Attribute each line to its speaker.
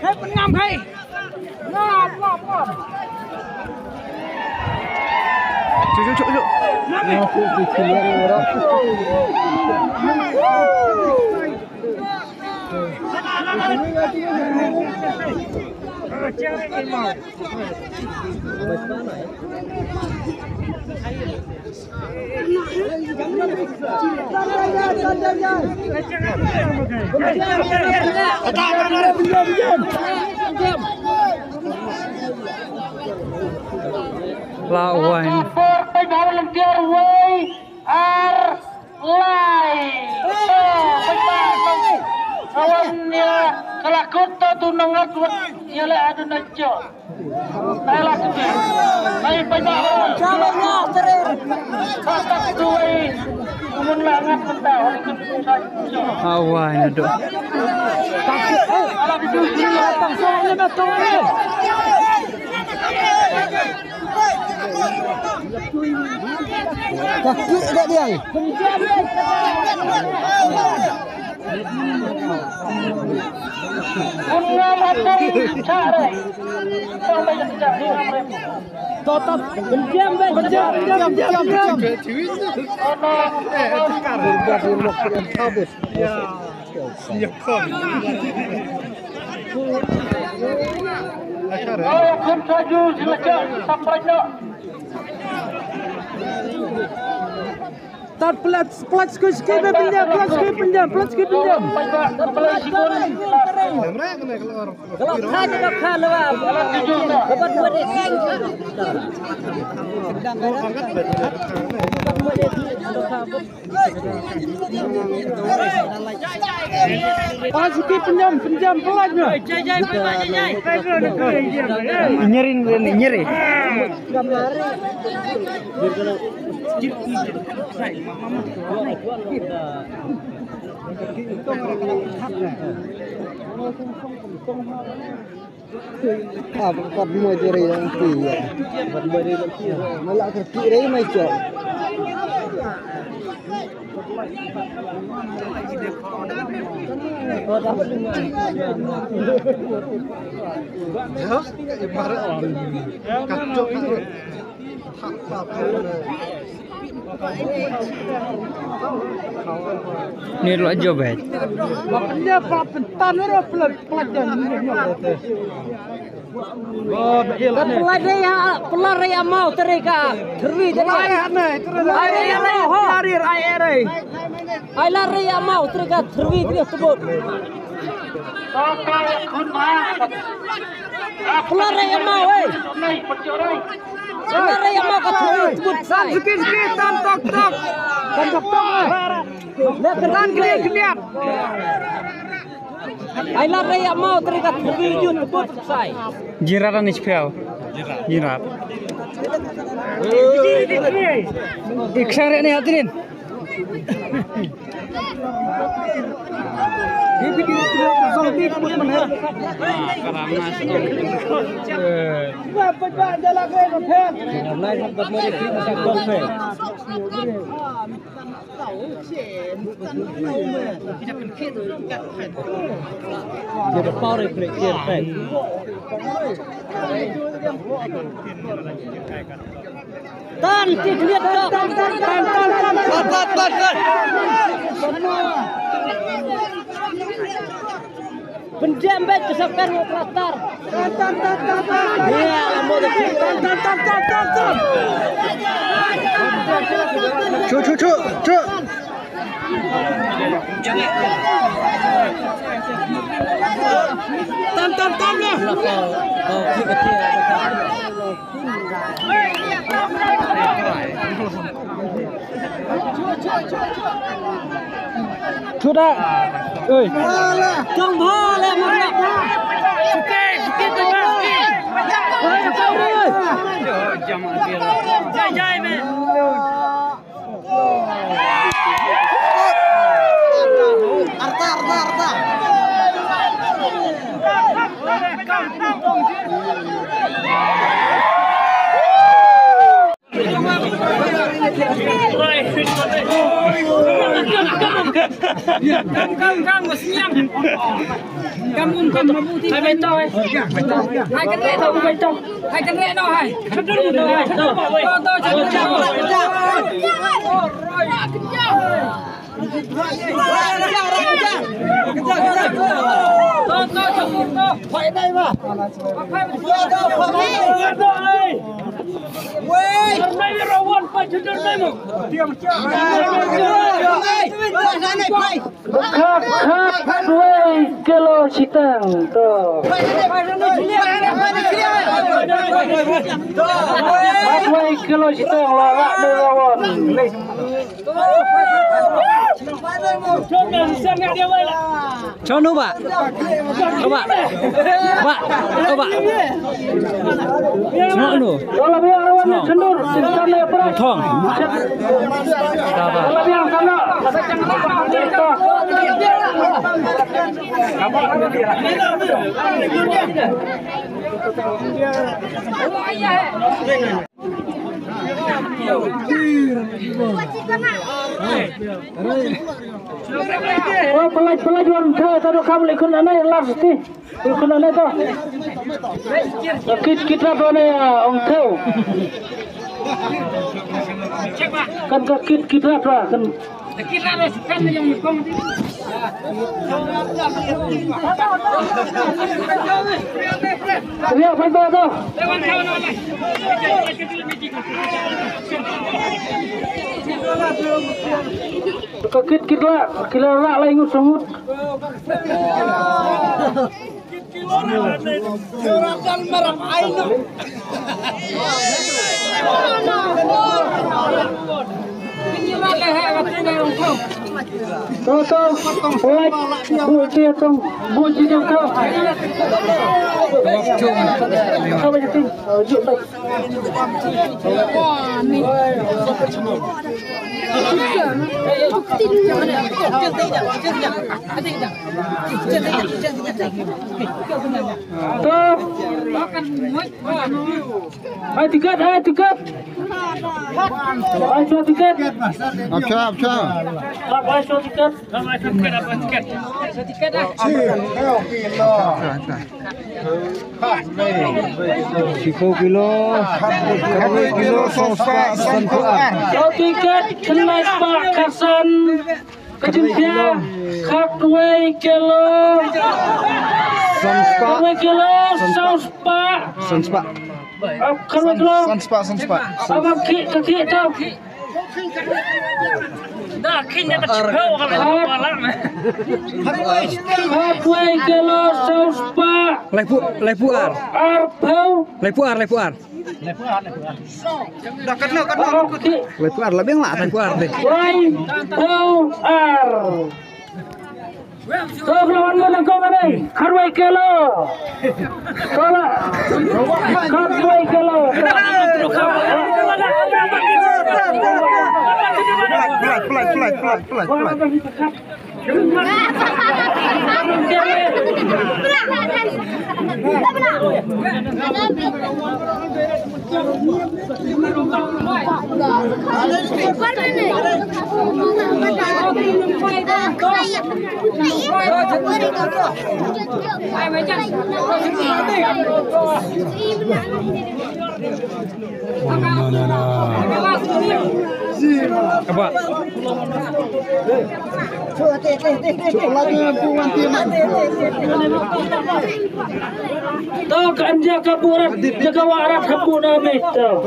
Speaker 1: Hei penyam hei. Ngap.
Speaker 2: Cuk. Lawan
Speaker 3: volunteer way are live. Kawannya kalau kota tu nangat nyala ada najo. Nailah kita. Naik banyak.
Speaker 1: Jalannya sering.
Speaker 3: Kata tuai. Namun langat mentah.
Speaker 2: awan aduh.
Speaker 3: Kalau itu datang soalnya betul ni.
Speaker 1: Kaki tak dia.
Speaker 3: Bunga matang cari. Sampai jadi
Speaker 1: Totot penjam.
Speaker 3: Oh, kun saju silakan sampai nak.
Speaker 1: Tar plat skip pinjam. Kalau khan lewa. Dapat buat skip pinjam pelatnya.
Speaker 2: Nyeri.
Speaker 1: Buat mua jari nanti ya. Malah kaki rai macam.
Speaker 2: Ni lu aja bet.
Speaker 1: Makanya pentan orang pelajar pelar yang mau terika terwi lari yang mau terika terwi dia sebut pelar yang mau pelar yang mau terwi sebut sikit tok lihat ai lari yang mau terika terwi sebut selesai
Speaker 2: Jiraran ispiau. Jirat. Iksare ni hadirin.
Speaker 1: Tan lihat tan penjam bet kesakan operator tan ya lambo tan
Speaker 2: Cuk.
Speaker 1: Tan ya.
Speaker 2: Sudah. Oi.
Speaker 1: Trong le mana. Sikit terbagi. Jai men. Arta.
Speaker 3: kilo sitang to. Kilo sitang lawak dewan.
Speaker 2: Coba. Semua nu.
Speaker 3: Kalau biar lawan cendur, sana perang.
Speaker 2: Thong.
Speaker 3: Kalau biar sana. Oh, pelajaran tadi kamu ikut anak last ni, ikut anak tu. Kita tu ni orang tahu. Kan kita tu kan. Kita kan yang kom. Dia apa tu? Kita rak lah ingut semut. Tiket. Tiket kelas Pak Kasan kejadian khap 2 kilo Sanspa abang kaki tau dah kini tak cepat kalau malam khap 2 kilo Sanspa
Speaker 2: Lepuar.
Speaker 1: Dah kena.
Speaker 2: Lepuar lebih lah lepuar deh.
Speaker 3: Kau lawan mana kau ni? Kharwai kilo. Kau Kharwai kilo.
Speaker 2: Apa?
Speaker 3: Tahu kan jaga burat, jaga warat hapu nabi tahu.